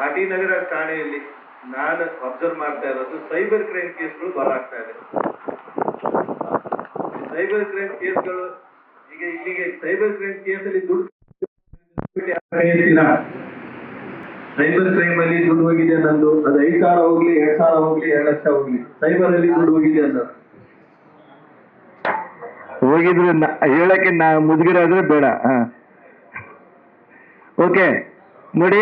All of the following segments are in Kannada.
ಆಟಿ ನಗರ ಠಾಣೆಯಲ್ಲಿ ನಾನು ಅಬ್ಸರ್ವ್ ಮಾಡ್ತಾ ಇರೋದು ಸೈಬರ್ ಕ್ರೈಮ್ ಕೇಸ್ಗಳು ಬಹಳ ಆಗ್ತಾ ಇದೆ. ಸೈಬರ್ ಕ್ರೈಮ್ ಕೇಸ್ಗಳು ಈಗ ಇಲ್ಲಿಗೆ ಸೈಬರ್ ಕ್ರೈಮ್ ಕೇಸಲ್ಲಿ ದುಡ್ಡು ಸೈಬರ್ ಕ್ರೈಮ್ ಅಲ್ಲಿ ದುಡ್ಡು ಹೋಗಿದೆ ಅನ್ನೋದು ಅದು 5,000 ಹೋಗ್ಲಿ 2,000 ಹೋಗ್ಲಿ 2 ಲಕ್ಷ ಹೋಗ್ಲಿ ಸೈಬರ್ ಅಲ್ಲಿ ದುಡ್ಡು ಹೋಗಿದೆ ಅನ್ನೋದು ಹೋಗಿದ್ರೆ ಹೇಳಕ್ಕೆ ಮುಜುಗರಾದ್ರೆ ಬೇಡ. ಓಕೆ ನೋಡಿ,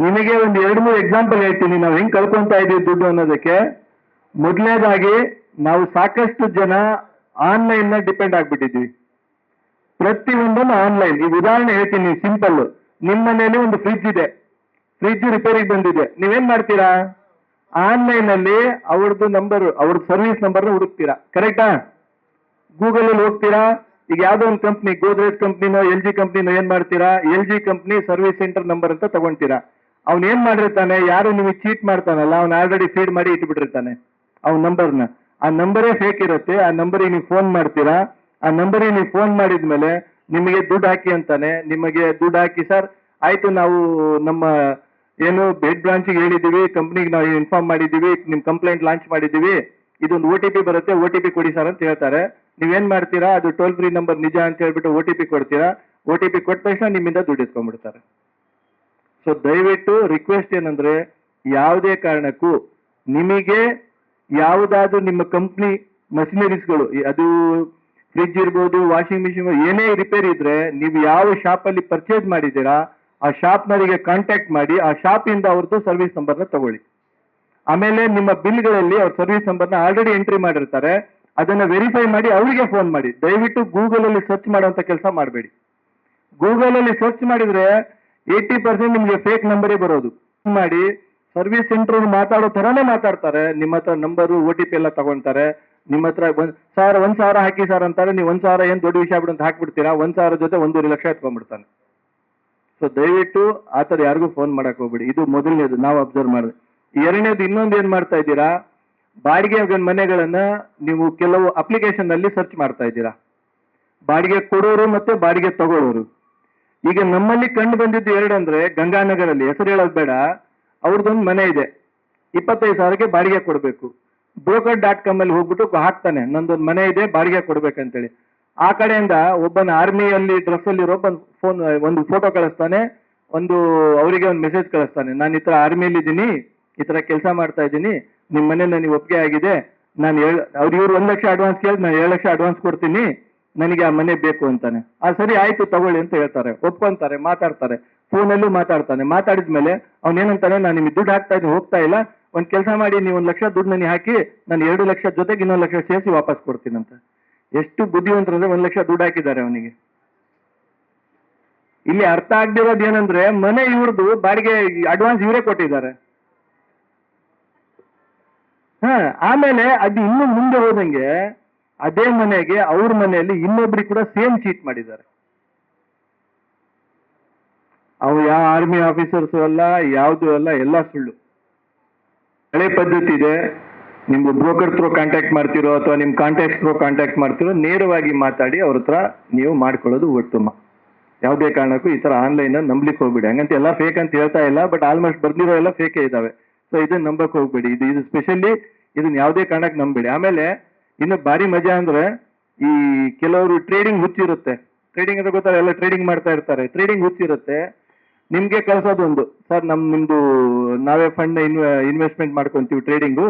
ನಿಮಗೆ ಒಂದು 2-3 ಎಕ್ಸಾಂಪಲ್ ಹೇಳ್ತೀನಿ ನಾವು ಹೆಂಗ್ ಕಳ್ಕೊಂತಾ ಇದೀವಿ ದುಡ್ಡು ಅನ್ನೋದಕ್ಕೆ. ಮೊದಲನೇದಾಗಿ ನಾವು ಸಾಕಷ್ಟು ಜನ ಆನ್ಲೈನ್ ನ ಡಿಪೆಂಡ್ ಆಗ್ಬಿಟ್ಟಿದ್ವಿ. ಪ್ರತಿಯೊಂದನ್ನು ಆನ್ಲೈನ್. ಈಗ ಉದಾಹರಣೆ ಹೇಳ್ತೀನಿ ಸಿಂಪಲ್. ನಿಮ್ಮ ಮನೆಯಲ್ಲಿ ಒಂದು ಫ್ರಿಡ್ಜ್ ಇದೆ, ಫ್ರಿಡ್ಜ್ ರಿಪೇರಿಗೆ ಬಂದಿದೆ, ನೀವೇನ್ ಮಾಡ್ತೀರಾ? ಆನ್ಲೈನ್ ಅಲ್ಲಿ ಅವ್ರದ್ದು ಸರ್ವಿಸ್ ನಂಬರ್ನ ಹುಡುಕ್ತೀರಾ, ಕರೆಕ್ಟಾ? ಗೂಗಲ್ ಅಲ್ಲಿ ಹೋಗ್ತೀರಾ, ಈಗ ಯಾವ್ದೋ ಒಂದು ಕಂಪ್ನಿ, ಗೋದ್ರೇಜ್ ಕಂಪ್ನಿನೋ LG ಕಂಪ್ನಿನೋ ಏನ್ ಮಾಡ್ತೀರಾ, LG company service centre number ಅಂತ ತಗೊಂತೀರಾ. ಅವ್ನು ಏನ್ ಮಾಡಿರ್ತಾನೆ, ಯಾರು ನಿಮಗೆ ಚೀಟ್ ಮಾಡ್ತಾನಲ್ಲ ಅವ್ನು ಆಲ್ರೆಡಿ ಫೀಡ್ ಮಾಡಿ ಇಟ್ಬಿಟ್ಟಿರ್ತಾನೆ ಅವ್ನ ನಂಬರ್ನ. ಆ ನಂಬರೇ ಫೇಕ್ ಇರುತ್ತೆ. ಆ ನಂಬರಿಗೆ ನೀವು ಫೋನ್ ಮಾಡ್ತೀರಾ, ಆ ನಂಬರಿಗೆ ನೀವು ಫೋನ್ ಮಾಡಿದ್ಮೇಲೆ ನಿಮಗೆ ದುಡ್ಡು ಹಾಕಿ ಅಂತಾನೆ. ನಿಮಗೆ ದುಡ್ಡು ಹಾಕಿ ಸರ್ ಆಯ್ತು, ನಾವು ನಮ್ಮ ಏನು ಬೆಡ್ ಬ್ರಾಂಚಿಗೆ ಹೇಳಿದೀವಿ, ಕಂಪ್ನಿಗೆ ನಾವು ಇನ್ಫಾರ್ಮ್ ಮಾಡಿದೀವಿ, ನಿಮ್ ಕಂಪ್ಲೇಂಟ್ ಲಾಂಚ್ ಮಾಡಿದೀವಿ, ಇದೊಂದು OTP ಬರುತ್ತೆ, OTP ಕೊಡಿ ಸರ್ ಅಂತ ಹೇಳ್ತಾರೆ. ನೀವೇನ್ ಮಾಡ್ತೀರಾ, ಅದು ಟೋಲ್ ಫ್ರೀ ನಂಬರ್ ನಿಜ ಅಂತ ಹೇಳ್ಬಿಟ್ಟು OTP ಕೊಡ್ತೀರಾ. OTP ಕೊಟ್ಟ ತಕ್ಷಣ ನಿಮ್ಮಿಂದ ದುಡ್ಡು ಇಸ್ಕೊಂಡ್ಬಿಡ್ತಾರೆ. ಸೊ ದಯವಿಟ್ಟು ರಿಕ್ವೆಸ್ಟ್ ಏನಂದ್ರೆ, ಯಾವುದೇ ಕಾರಣಕ್ಕೂ ನಿಮಗೆ ಯಾವುದಾದ್ರೂ ನಿಮ್ಮ ಕಂಪ್ನಿ ಮಷಿನರೀಸ್ಗಳು, ಅದು ಫ್ರಿಡ್ಜ್ ಇರ್ಬೋದು, ವಾಷಿಂಗ್ ಮಿಷಿನ್, ಏನೇ ರಿಪೇರಿ ಇದ್ರೆ ನೀವು ಯಾವ ಶಾಪ್ ಅಲ್ಲಿ ಪರ್ಚೇಸ್ ಮಾಡಿದ್ದೀರಾ ಆ ಶಾಪ್ನವರಿಗೆ ಕಾಂಟ್ಯಾಕ್ಟ್ ಮಾಡಿ ಆ ಶಾಪ್ ಇಂದ ಅವ್ರದ್ದು ಸರ್ವಿಸ್ ನಂಬರ್ನ ತಗೊಳ್ಳಿ. ಆಮೇಲೆ ನಿಮ್ಮ ಬಿಲ್ಗಳಲ್ಲಿ ಅವ್ರ ಸರ್ವಿಸ್ ನಂಬರ್ನ ಆಲ್ರೆಡಿ ಎಂಟ್ರಿ ಮಾಡಿರ್ತಾರೆ, ಅದನ್ನ ವೆರಿಫೈ ಮಾಡಿ ಅವರಿಗೆ ಫೋನ್ ಮಾಡಿ. ದಯವಿಟ್ಟು ಗೂಗಲ್ ಅಲ್ಲಿ ಸರ್ಚ್ ಮಾಡುವಂತ ಕೆಲಸ ಮಾಡಬೇಡಿ. ಗೂಗಲ್ ಅಲ್ಲಿ ಸರ್ಚ್ ಮಾಡಿದ್ರೆ 80% ನಿಮ್ಗೆ ಫೇಕ್ ನಂಬರೇ ಬರೋದು. ಮಾಡಿ ಸರ್ವಿಸ್ ಸೆಂಟರ್ ಮಾತಾಡೋ ತರಾನೇ ಮಾತಾಡ್ತಾರೆ. ನಿಮ್ಮ ಹತ್ರ ನಂಬರು OTP ಎಲ್ಲ ತಗೊಂತಾರೆ. ನಿಮ್ಮ ಹತ್ರ 1,000 ಹಾಕಿ ಸರ್ ಅಂತಾರೆ. ನೀವು 1,000 ಏನ್ ದೊಡ್ಡ ವಿಷಯ ಬಿಡು ಅಂತ ಹಾಕ್ಬಿಡ್ತೀರಾ. 1,000 ಜೊತೆ 1.5 ಲಕ್ಷ ಎತ್ಕೊಂಡ್ಬಿಡ್ತಾನೆ. ಸೊ ದಯವಿಟ್ಟು ಆ ಥರ ಯಾರಿಗೂ ಫೋನ್ ಮಾಡಕ್ ಹೋಗ್ಬಿಡಿ. ಇದು ಮೊದಲನೇದು ನಾವು ಅಬ್ಸರ್ವ್ ಮಾಡಿದೆ. ಎರಡನೇದು, ಇನ್ನೊಂದು ಏನ್ ಮಾಡ್ತಾ ಇದ್ದೀರಾ, ಬಾಡಿಗೆ ಮನೆಗಳನ್ನ ನೀವು ಕೆಲವು ಅಪ್ಲಿಕೇಶನ್ ಅಲ್ಲಿ ಸರ್ಚ್ ಮಾಡ್ತಾ ಇದ್ದೀರಾ. ಬಾಡಿಗೆ ಕೊಡೋರು ಮತ್ತೆ ಬಾಡಿಗೆ ತಗೊಳ್ಳೋರು. ಈಗ ನಮ್ಮಲ್ಲಿ ಕಂಡು ಬಂದಿದ್ದು ಎರಡಂದ್ರೆ, ಗಂಗಾನಗರಲ್ಲಿ, ಹೆಸರು ಹೇಳೋದು ಬೇಡ, ಅವ್ರದ್ದೊಂದು ಮನೆ ಇದೆ, 25,000ಕ್ಕೆ ಬಾಡಿಗೆ ಕೊಡಬೇಕು. broker.com ಅಲ್ಲಿ ಹೋಗ್ಬಿಟ್ಟು ಹಾಕ್ತಾನೆ, ನಂದೊಂದು ಮನೆ ಇದೆ ಬಾಡಿಗೆ ಕೊಡ್ಬೇಕಂತೇಳಿ. ಆ ಕಡೆಯಿಂದ ಒಬ್ಬನ ಆರ್ಮಿಯಲ್ಲಿ ಡ್ರೆಸ್ ಅಲ್ಲಿ ಒಂದು ಫೋಟೋ ಕಳಿಸ್ತಾನೆ, ಅವರಿಗೆ ಒಂದು ಮೆಸೇಜ್ ಕಳಿಸ್ತಾನೆ, ನಾನು ಈ ತರ ಆರ್ಮಿಯಲ್ಲಿ ಇದ್ದೀನಿ, ಈ ತರ ಕೆಲಸ ಮಾಡ್ತಾ ಇದ್ದೀನಿ, ನಿಮ್ಮ ಮನೆ ನನಗೆ ಒಪ್ಪಿಗೆ ಆಗಿದೆ, ನಾನು ಇವ್ರು 1 ಲಕ್ಷ ಅಡ್ವಾನ್ಸ್ ಕೇಳಿ ನಾನು 7 ಲಕ್ಷ ಅಡ್ವಾನ್ಸ್ ಕೊಡ್ತೀನಿ, ನನಗೆ ಆ ಮನೆ ಬೇಕು ಅಂತಾನೆ. ಸರಿ ಆಯ್ತು ತಗೊಳ್ಳಿ ಅಂತ ಹೇಳ್ತಾರೆ, ಒಪ್ಕೊಂತಾರೆ, ಮಾತಾಡ್ತಾರೆ, ಫೋನಲ್ಲೂ ಮಾತಾಡ್ತಾನೆ. ಮಾತಾಡಿದ್ಮೇಲೆ ಅವನೇನಂತಾನೆ, ನಾನು ನಿಮಗೆ ದುಡ್ಡು ಹಾಕ್ತಾ ಇದ್ದೀನಿ, ಹೋಗ್ತಾ ಇಲ್ಲ, ಒಂದು ಕೆಲಸ ಮಾಡಿ, ನೀವು 1 ಲಕ್ಷ ದುಡ್ಡು ನನಗೆ ಹಾಕಿ, ನಾನು 2 ಲಕ್ಷ ಜೊತೆಗೆ 1 ಲಕ್ಷ ಸೇರಿಸಿ ವಾಪಸ್ ಕೊಡ್ತೀನಂತ. ಎಷ್ಟು ಬುದ್ಧಿವಂತರಂದ್ರೆ 1 ಲಕ್ಷ ದುಡ್ಡು ಹಾಕಿದ್ದಾರೆ ಅವನಿಗೆ. ಇಲ್ಲಿ ಅರ್ಥ ಆಗದಿರೋದು ಏನಂದ್ರೆ, ಮನೆ ಇವ್ರದ್ದು, ಬಾಡಿಗೆ ಅಡ್ವಾನ್ಸ್ ಇವರೇ ಕೊಟ್ಟಿದ್ದಾರೆ. ಆಮೇಲೆ ಅದು ಇನ್ನು ಮುಂದೆ ಹೋದಂಗೆ ಅದೇ ಮನೆಗೆ ಅವ್ರ ಮನೆಯಲ್ಲಿ ಇನ್ನೊಬ್ರಿಗೆ ಕೂಡ ಸೇಮ್ ಚೀಟ್ ಮಾಡಿದ್ದಾರೆ. ಅವು ಯಾವ ಆರ್ಮಿ ಆಫೀಸರ್ಸ್ ಅಲ್ಲ, ಯಾವುದು ಅಲ್ಲ, ಎಲ್ಲ ಸುಳ್ಳು. ಹಳೆ ಪದ್ಧತಿ ಇದೆ, ನಿಮ್ಗೆ ಬ್ರೋಕರ್ ಥ್ರೂ ಕಾಂಟ್ಯಾಕ್ಟ್ ಮಾಡ್ತಿರೋ ಅಥವಾ ನಿಮ್ ಕಾಂಟ್ಯಾಕ್ಟ್ ಥ್ರೂ ಕಾಂಟ್ಯಾಕ್ಟ್ ಮಾಡ್ತಿರೋ, ನೇರವಾಗಿ ಮಾತಾಡಿ ಅವ್ರ ಹತ್ರ ನೀವು ಮಾಡ್ಕೊಳ್ಳೋದು ಉತ್ತಮ. ಯಾವುದೇ ಕಾರಣಕ್ಕೂ ಈ ತರ ಆನ್ಲೈನ್ ನಂಬ್ಲಿಕ್ಕೆ ಹೋಗ್ಬಿಡಿ. ಹಂಗಂತ ಎಲ್ಲ ಫೇಕ್ ಅಂತ ಹೇಳ್ತಾ ಇಲ್ಲ, ಬಟ್ ಆಲ್ಮೋಸ್ಟ್ ಬರ್ದಿರೋ ಎಲ್ಲ ಫೇಕೇ ಇದಾವೆ. ಸೊ ಇದನ್ನ ನಂಬಕ್ ಹೋಗ್ಬೇಡಿ. ಇದು ಸ್ಪೆಷಲಿ ಇದನ್ನ ಯಾವುದೇ ಕಾರಣಕ್ಕೆ ನಂಬೇಡಿ. ಆಮೇಲೆ ಇನ್ನು ಭಾರಿ ಮಜಾ ಅಂದ್ರೆ, ಈ ಕೆಲವರು ಟ್ರೇಡಿಂಗ್ ಹುಚ್ಚಿರುತ್ತೆ. ಟ್ರೇಡಿಂಗ್ ಅಂತ ಗೊತ್ತಾ, ಎಲ್ಲ ಟ್ರೇಡಿಂಗ್ ಮಾಡ್ತಾ ಇರ್ತಾರೆ. ಟ್ರೇಡಿಂಗ್ ಹುಚ್ಚಿರುತ್ತೆ, ನಿಮ್ಗೆ ಕಳ್ಸೋದೊಂದು, ಸರ್ ನಿಮ್ದು ನಾವೇ ಫಂಡ್ ಇನ್ವೆಸ್ಟ್ಮೆಂಟ್ ಮಾಡ್ಕೊಂತೀವಿ ಟ್ರೇಡಿಂಗು,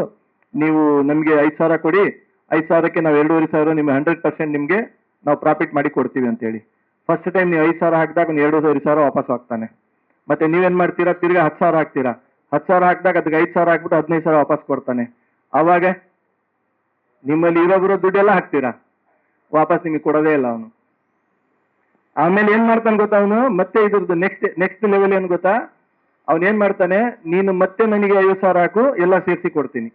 ನೀವು ನಮ್ಗೆ 5,000 ಕೊಡಿ, 5,000ಕ್ಕೆ ನಾವು 2,500 ನಿಮ್ಗೆ 100% ನಿಮ್ಗೆ ನಾವು ಪ್ರಾಫಿಟ್ ಮಾಡಿ ಕೊಡ್ತೀವಿ ಅಂತ ಹೇಳಿ. ಫಸ್ಟ್ ಟೈಮ್ ನೀವು 5,000 ಹಾಕಿದಾಗ ಒಂದು 2,500 ವಾಪಸ್ ಹಾಕ್ತಾನೆ. ಮತ್ತೆ ನೀವೇನ್ ಮಾಡ್ತೀರಾ, ತಿರ್ಗಾ 10,000 ಹಾಕ್ತೀರಾ. 10,000 ಹಾಕಿದಾಗ ಅದಕ್ಕೆ 5,000 ಹಾಕ್ಬಿಟ್ಟು 15,000 ವಾಪಸ್ ಕೊಡ್ತಾನೆ. ಅವಾಗ ನಿಮ್ಮಲ್ಲಿ ಇರೋ ದುಡ್ಡೆಲ್ಲ ಹಾಕ್ತೀರಾ, ವಾಪಸ್ ನಿಮಗೆ ಕೊಡೋದೇ ಇಲ್ಲ ಅವನು. ಆಮೇಲೆ ಏನ್ ಮಾಡ್ತಾನೆ ಗೊತ್ತಾ ಅವನು, ಮತ್ತೆ ಇದ್ರದ್ದು ನೆಕ್ಸ್ಟ್ ಲೆವೆಲ್ ಏನ್ ಗೊತ್ತಾ, ಅವನ್ ಏನ್ ಮಾಡ್ತಾನೆ, ನೀನು ಮತ್ತೆ ನನಗೆ 50,000 ಹಾಕು, ಎಲ್ಲ ಸೇರಿಸಿ ಕೊಡ್ತೀನಿ,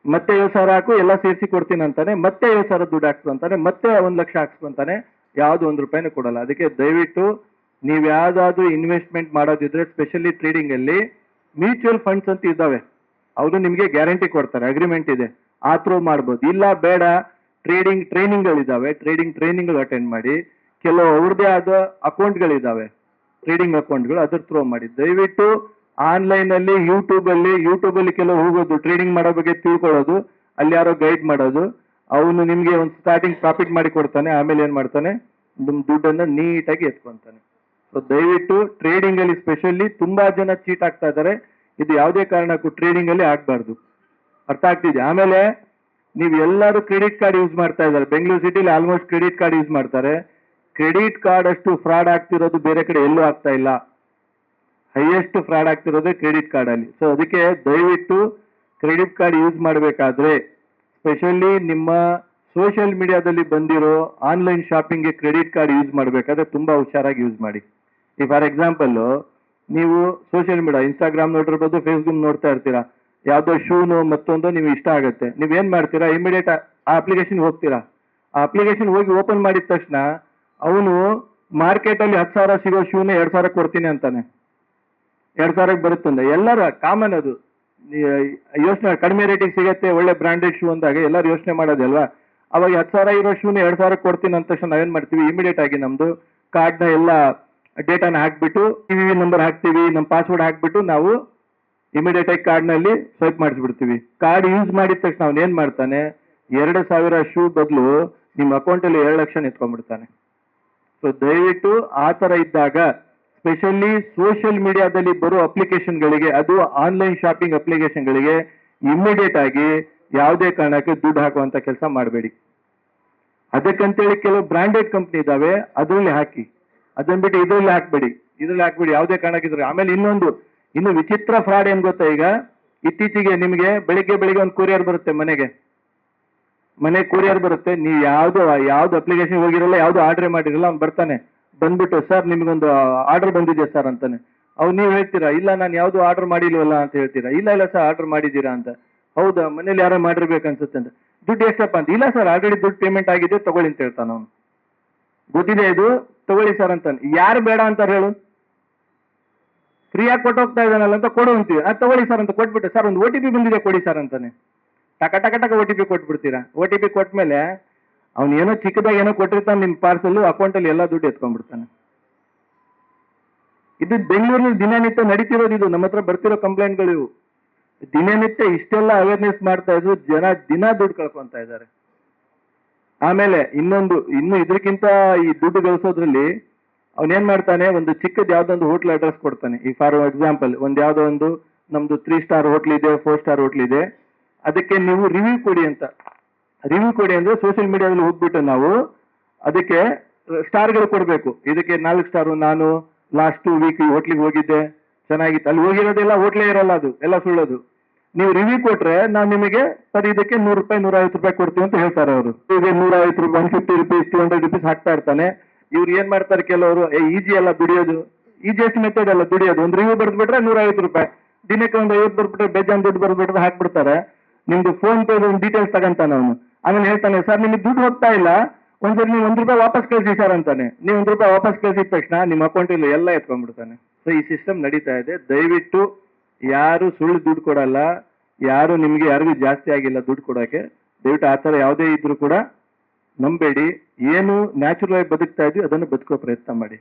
ಮತ್ತೆ 50,000 ಹಾಕು, ಎಲ್ಲ ಸೇರಿಸಿ ಕೊಡ್ತೀನಿ ಅಂತಾನೆ. ಮತ್ತೆ 50,000 ದುಡ್ಡು ಹಾಕ್ಸು ಅಂತಾನೆ, ಮತ್ತೆ 1 ಲಕ್ಷ ಹಾಕ್ಸು ಅಂತಾನೆ. ಯಾವ್ದು 1 ರೂಪಾಯಿನೂ ಕೊಡಲ್ಲ. ಅದಕ್ಕೆ ದಯವಿಟ್ಟು ನೀವು ಯಾವ್ದಾದ್ರು ಇನ್ವೆಸ್ಟ್ಮೆಂಟ್ ಮಾಡೋದಿದ್ರೆ, ಸ್ಪೆಷಲಿ ಟ್ರೇಡಿಂಗ್ ಅಲ್ಲಿ ಮ್ಯೂಚುವಲ್ ಫಂಡ್ಸ್ ಅಂತ ಇದ್ದಾವೆ, ಅವರು ನಿಮಗೆ ಗ್ಯಾರಂಟಿ ಕೊಡ್ತಾರೆ, ಅಗ್ರಿಮೆಂಟ್ ಇದೆ, ಆ ಥ್ರೂ ಮಾಡ್ಬೋದು. ಇಲ್ಲ ಬೇಡ, ಟ್ರೈನಿಂಗ್ಗಳಿದ್ದಾವೆ, ಟ್ರೇಡಿಂಗ್ ಟ್ರೈನಿಂಗ್ ಅಟೆಂಡ್ ಮಾಡಿ. ಕೆಲವು ಅವ್ರದ್ದೇ ಆದ ಅಕೌಂಟ್ಗಳಿದ್ದಾವೆ, ಟ್ರೇಡಿಂಗ್ ಅಕೌಂಟ್ಗಳು ಅದ್ರ ಥ್ರೋ ಮಾಡಿ. ದಯವಿಟ್ಟು ಆನ್ಲೈನ್ ಅಲ್ಲಿ ಯೂಟ್ಯೂಬ್ ಅಲ್ಲಿ ಕೆಲವು ಹೋಗೋದು ಟ್ರೇಡಿಂಗ್ ಮಾಡೋ ಬಗ್ಗೆ ತಿಳ್ಕೊಳ್ಳೋದು, ಅಲ್ಲಿ ಯಾರೋ ಗೈಡ್ ಮಾಡೋದು, ಅವನು ನಿಮ್ಗೆ ಒಂದು ಸ್ಟಾರ್ಟಿಂಗ್ ಪ್ರಾಫಿಟ್ ಮಾಡಿ ಕೊಡ್ತಾನೆ, ಆಮೇಲೆ ಏನ್ ಮಾಡ್ತಾನೆ ನಿಮ್ ದುಡ್ಡನ್ನ ನೀಟಾಗಿ ಎತ್ಕೊಂತಾನೆ. ಸೊ ದಯವಿಟ್ಟು ಟ್ರೇಡಿಂಗ್ ಅಲ್ಲಿ ಸ್ಪೆಷಲಿ ತುಂಬಾ ಜನ ಚೀಟ್ ಆಗ್ತಾ ಇದ್ದಾರೆ. ಇದು ಯಾವುದೇ ಕಾರಣಕ್ಕೂ ಟ್ರೇಡಿಂಗ್ ಅಲ್ಲಿ ಆಗ್ಬಾರ್ದು. ಅರ್ಥ ಆಗ್ತಿದೆ? ಆಮೇಲೆ ನೀವು ಎಲ್ಲರೂ ಕ್ರೆಡಿಟ್ ಕಾರ್ಡ್ ಯೂಸ್ ಮಾಡ್ತಾ ಇದ್ದಾರೆ. ಬೆಂಗಳೂರು ಸಿಟಿಲಿ ಆಲ್ಮೋಸ್ಟ್ ಕ್ರೆಡಿಟ್ ಕಾರ್ಡ್ ಯೂಸ್ ಮಾಡ್ತಾರೆ. ಕ್ರೆಡಿಟ್ ಕಾರ್ಡ್ ಅಷ್ಟು ಫ್ರಾಡ್ ಆಗ್ತಿರೋದು ಬೇರೆ ಕಡೆ ಎಲ್ಲೂ ಆಗ್ತಾ ಇಲ್ಲ. ಹೈಯೆಸ್ಟ್ ಫ್ರಾಡ್ ಆಗ್ತಿರೋದೇ ಕ್ರೆಡಿಟ್ ಕಾರ್ಡ್ ಅಲ್ಲಿ. ಸೊ ಅದಕ್ಕೆ ದಯವಿಟ್ಟು ಕ್ರೆಡಿಟ್ ಕಾರ್ಡ್ ಯೂಸ್ ಮಾಡಬೇಕಾದ್ರೆ ಸ್ಪೆಷಲಿ ನಿಮ್ಮ ಸೋಷಿಯಲ್ ಮೀಡಿಯಾದಲ್ಲಿ ಬಂದಿರೋ ಆನ್ಲೈನ್ ಶಾಪಿಂಗ್ಗೆ ಕ್ರೆಡಿಟ್ ಕಾರ್ಡ್ ಯೂಸ್ ಮಾಡಬೇಕಾದ್ರೆ ತುಂಬಾ ಹುಷಾರಾಗಿ ಯೂಸ್ ಮಾಡಿ. ಈ ಫಾರ್ ಎಕ್ಸಾಂಪಲ್ ನೀವು ಸೋಷಿಯಲ್ ಮೀಡಿಯಾ ಇನ್ಸ್ಟಾಗ್ರಾಮ್ ನೋಡಿರ್ಬೋದು, ಫೇಸ್ಬುಕ್ ನೋಡ್ತಾ ಇರ್ತೀರಾ, ಯಾವುದೋ ಶೂನು ಮತ್ತೊಂದು ನಿಮ್ಗೆ ಇಷ್ಟ ಆಗುತ್ತೆ, ನೀವೇನ್ ಮಾಡ್ತೀರಾ, ಇಮಿಡಿಯೇಟ್ ಆ ಅಪ್ಲಿಕೇಶನ್ ಹೋಗ್ತೀರಾ. ಆ ಅಪ್ಲಿಕೇಶನ್ ಹೋಗಿ ಓಪನ್ ಮಾಡಿದ ತಕ್ಷಣ ಅವನು ಮಾರ್ಕೆಟ್ ಅಲ್ಲಿ 10,000 ಸಿಗೋ ಶೂನ 2,000 ಕೊಡ್ತೀನಿ ಅಂತಾನೆ. 2,000 ಬರುತ್ತಂದ. ಎಲ್ಲರ ಕಾಮನ್ ಅದು ಯೋಚನೆ. ಕಡಿಮೆ ರೇಟಿಗೆ ಸಿಗತ್ತೆ ಒಳ್ಳೆ ಬ್ರಾಂಡೆಡ್ ಶೂ ಅಂದಾಗ ಎಲ್ಲರೂ ಯೋಚನೆ ಮಾಡೋದಲ್ವಾ. ಅವಾಗ 10,000 ಇರೋ ಶೂನ 2,000 ಕೊಡ್ತೀನಿ ಅಂದ ತಕ್ಷಣ ನಾವೇನ್ ಮಾಡ್ತೀವಿ, ಇಮಿಡಿಯೇಟ್ ಆಗಿ ನಮ್ದು ಕಾರ್ಡ್ನ ಎಲ್ಲ ಡೇಟಾನ ಹಾಕ್ಬಿಟ್ಟು ಟಿವಿ ನಂಬರ್ ಹಾಕ್ತೀವಿ, ನಮ್ಮ ಪಾಸ್ವರ್ಡ್ ಹಾಕ್ಬಿಟ್ಟು ನಾವು ಇಮಿಡಿಯೇಟ್ ಆಗಿ ಕಾರ್ಡ್ನಲ್ಲಿ ಸ್ವೈಪ್ ಮಾಡಿಸ್ಬಿಡ್ತೀವಿ. ಕಾರ್ಡ್ ಯೂಸ್ ಮಾಡಿದ ತಕ್ಷಣ ಅವ್ನು ಏನ್ ಮಾಡ್ತಾನೆ, 2,000 ಶೂ ಬದಲು ನಿಮ್ಮ ಅಕೌಂಟಲ್ಲಿ 2 ಲಕ್ಷ ಎತ್ಕೊಂಡ್ಬಿಡ್ತಾನೆ. ಸೊ ದಯವಿಟ್ಟು ಆ ತರ ಇದ್ದಾಗ ಸ್ಪೆಷಲಿ ಸೋಷಿಯಲ್ ಮೀಡಿಯಾದಲ್ಲಿ ಬರೋ ಅಪ್ಲಿಕೇಶನ್ಗಳಿಗೆ, ಅದು ಆನ್ಲೈನ್ ಶಾಪಿಂಗ್ ಅಪ್ಲಿಕೇಶನ್ಗಳಿಗೆ ಇಮಿಡಿಯೇಟ್ ಆಗಿ ಯಾವುದೇ ಕಾರಣಕ್ಕೆ ದುಡ್ಡು ಹಾಕುವಂತ ಕೆಲಸ ಮಾಡಬೇಡಿ. ಅದಕ್ಕಂತೇಳಿ ಕೆಲವು ಬ್ರಾಂಡೆಡ್ ಕಂಪ್ನಿ ಇದಾವೆ, ಅದರಲ್ಲಿ ಹಾಕಿ. ಅದನ್ನ ಬಿಟ್ಟು ಇದರಲ್ಲಿ ಹಾಕ್ಬೇಡಿ. ಯಾವುದೇ ಕಾರಣಕ್ಕಿದ್ರೆ. ಆಮೇಲೆ ಇನ್ನು ವಿಚಿತ್ರ ಫ್ರಾಡ್ ಏನ್ ಗೊತ್ತಾ, ಈಗ ಇತ್ತೀಚೆಗೆ ನಿಮಗೆ ಬೆಳಿಗ್ಗೆ ಒಂದು ಕೊರಿಯರ್ ಬರುತ್ತೆ, ಮನೆ ಕೊರಿಯರ್ ಬರುತ್ತೆ. ನೀವು ಯಾವ್ದು ಅಪ್ಲಿಕೇಶನ್ ಹೋಗಿರಲ್ಲ, ಯಾವ್ದು ಆರ್ಡರ್ ಮಾಡಿರಲ್ಲ, ಅವ್ನು ಬರ್ತಾನೆ. ಬಂದ್ಬಿಟ್ಟು ಸರ್ ನಿಮ್ಗೊಂದು ಆರ್ಡರ್ ಬಂದಿದೆ ಸರ್ ಅಂತಾನೆ. ನೀವು ಹೇಳ್ತೀರಾ ಇಲ್ಲ ನಾನು ಯಾವ್ದು ಆರ್ಡರ್ ಮಾಡಿಲ್ವಲ್ಲ ಅಂತ ಹೇಳ್ತೀರಾ. ಇಲ್ಲ ಸರ್ ಆರ್ಡರ್ ಮಾಡಿದ್ದೀರಾ ಅಂತ. ಹೌದಾ, ಮನೇಲಿ ಯಾರೋ ಮಾಡಿರ್ಬೇಕು ಅನ್ಸುತ್ತೆ ಅಂತ. ದುಡ್ಡು ಎಷ್ಟಪ್ಪ ಅಂತ. ಇಲ್ಲ ಸರ್ ಆಲ್ರೆಡಿ ದುಡ್ಡು ಪೇಮೆಂಟ್ ಆಗಿದೆ, ತಗೊಳ್ಳಿ ಅಂತ ಹೇಳ್ತಾನ ಅವನು. ಗೊತ್ತಿದೆ ಇದು, ತಗೊಳ್ಳಿ ಸರ್ ಅಂತಾನೆ. ಯಾರು ಬೇಡ ಅಂತಾರೆ ಹೇಳು? ಫ್ರೀಯಾಗಿ ಕೊಟ್ಟು ಹೋಗ್ತಾ ಇದ್ದಾನಲ್ಲ ಅಂತ ಕೊಡು ಅಂತೀವಿ. ತಗೊಳ್ಳಿ ಸರ್ ಅಂತ ಕೊಟ್ಬಿಟ್ಟು, ಸರ್ ಒಂದು OTP ಬಂದಿದೆ ಕೊಡಿ ಸರ್ ಅಂತಾನೆ. ಟಕ OTP ಕೊಟ್ಬಿಡ್ತೀರಾ. OTP ಕೊಟ್ಮೇಲೆ ಅವ್ನು ಏನೋ ಚಿಕ್ಕದಾಗಿ ಏನೋ ಕೊಟ್ಟಿರ್ತಾನೆ ನಿಮ್ಮ ಪಾರ್ಸಲ್, ಅಕೌಂಟಲ್ಲಿ ಎಲ್ಲ ದುಡ್ಡು ಎತ್ಕೊಂಡ್ಬಿಡ್ತಾನೆ. ಇದು ಬೆಂಗಳೂರಲ್ಲಿ ದಿನನಿತ್ಯ ನಡೀತಿರೋದು. ಇದು ನಮ್ಮ ಹತ್ರ ಬರ್ತಿರೋ ಕಂಪ್ಲೇಂಟ್ಗಳು ಇವು. ದಿನನಿತ್ಯ ಇಷ್ಟೆಲ್ಲ ಅವೇರ್ನೆಸ್ ಮಾಡ್ತಾ ಇದ್ರು ಜನ ದಿನ ದುಡ್ಡು ಕಳ್ಕೊಂತ ಇದ್ದಾರೆ. ಆಮೇಲೆ ಇನ್ನು ಇದಕ್ಕಿಂತ ಈ ದುಡ್ಡು ಗಳಿಸೋದ್ರಲ್ಲಿ ಅವನೇನ್ ಮಾಡ್ತಾನೆ, ಒಂದು ಚಿಕ್ಕದ್ ಯಾವ್ದೊಂದು ಹೋಟ್ಲ್ ಅಡ್ರೆಸ್ ಕೊಡ್ತಾನೆ. ಈ ಫಾರ್ ಎಕ್ಸಾಂಪಲ್ ಯಾವ್ದೋ ಒಂದು ನಮ್ದು 3 ಸ್ಟಾರ್ ಹೋಟ್ಲ್ ಇದೆ, 4 ಸ್ಟಾರ್ ಹೋಟ್ಲ್ ಇದೆ, ಅದಕ್ಕೆ ನೀವು ರಿವ್ಯೂ ಕೊಡಿ ಅಂತ. ರಿವ್ಯೂ ಕೊಡಿ ಅಂದ್ರೆ ಸೋಷಿಯಲ್ ಮೀಡಿಯಾದಲ್ಲಿ ಹೋಗ್ಬಿಟ್ಟು ನಾವು ಅದಕ್ಕೆ ಸ್ಟಾರ್ಗಳು ಕೊಡಬೇಕು. ಇದಕ್ಕೆ 4 ಸ್ಟಾರು, ನಾನು ಲಾಸ್ಟ್ 2 ವೀಕ್ ಈ ಹೋಟ್ಲಿಗೆ ಹೋಗಿದ್ದೆ, ಚೆನ್ನಾಗಿತ್ತು. ಅಲ್ಲಿ ಹೋಗಿರೋದೆಲ್ಲ ಹೋಟ್ಲೇ ಇರಲ್ಲ, ಅದು ಎಲ್ಲ ಸುಳ್ಳೋದು. ನೀವು ರಿವ್ಯೂ ಕೊಟ್ರೆ ನಾವು ನಿಮಗೆ ಸರ್ ಇದಕ್ಕೆ 100 ರೂಪಾಯಿ 150 ರೂಪಾಯಿ ಕೊಡ್ತೀವಿ ಅಂತ ಹೇಳ್ತಾರೆ ಅವರು. ಈಗ 150 ರೂಪಾಯಿ, 150 ರುಪೀಸ್, 200 ರುಪೀಸ್ ಹಾಕ್ತಾ ಇರ್ತಾನೆ. ಇವ್ರು ಏನ್ ಮಾಡ್ತಾರೆ ಕೆಲವರು, ಈಜಿ ಅಲ್ಲ ದುಡಿಯೋದು, ಈಜಿಯೆಸ್ಟ್ ಮೆಥಡ್ ಅಲ್ಲ ದುಡಿಯೋದು. ಒಂದು ರಿವ್ಯೂ ಬರ್ದ್ಬಿಟ್ರೆ 150 ರೂಪಾಯಿ, ದಿನಕ್ಕೆ ಒಂದು 50 ಬರ್ಬಿಟ್ರೆ ಬೇಜಾನ್ ದುಡ್ಡು ಬರ್ಬಿಟ್ರೆ ಹಾಕ್ಬಿಡ್ತಾರೆ. ನಿಮ್ದು ಫೋನ್ ಪೇ ಡೀಟೇಲ್ಸ್ ತಗೊಂತಾನೆ ಅವನು. ಆಮೇಲೆ ಹೇಳ್ತಾನೆ ಸರ್ ನಿಮಗೆ ದುಡ್ಡು ಹೋಗ್ತಾ ಇಲ್ಲ, ಒಂದ್ಸರಿ ನೀವು 1 ರೂಪಾಯಿ ವಾಪಸ್ ಕಳಿಸಿ ಸರ್ ಅಂತಾನೆ. ನೀವು 1 ರೂಪಾಯಿ ವಾಪಸ್ ಕಳಿಸಿದ ತಕ್ಷಣ ನಿಮ್ಮ ಅಕೌಂಟಲ್ಲಿ ಎಲ್ಲ ಎತ್ಕೊಂಡ್ಬಿಡ್ತಾನೆ. ಸೊ ಈ ಸಿಸ್ಟಮ್ ನಡೀತಾ ಇದೆ. ದಯವಿಟ್ಟು ಯಾರು ಸುಳ್ಳು ದುಡ್ಡು ಕೊಡಲ್ಲ, ಯಾರಿಗೂ ಜಾಸ್ತಿ ಆಗಿಲ್ಲ ದುಡ್ಡು ಕೊಡೋಕೆ. ದಯವಿಟ್ಟು ಆ ಥರ ಯಾವುದೇ ಇದ್ರೂ ಕೂಡ ನಂಬೇಡಿ. ಏನು ನ್ಯಾಚುರಲ್ ಆಗಿ ಬದುಕ್ತಾ ಇದ್ವಿ ಅದನ್ನು ಬದುಕೋ ಪ್ರಯತ್ನ ಮಾಡಿ.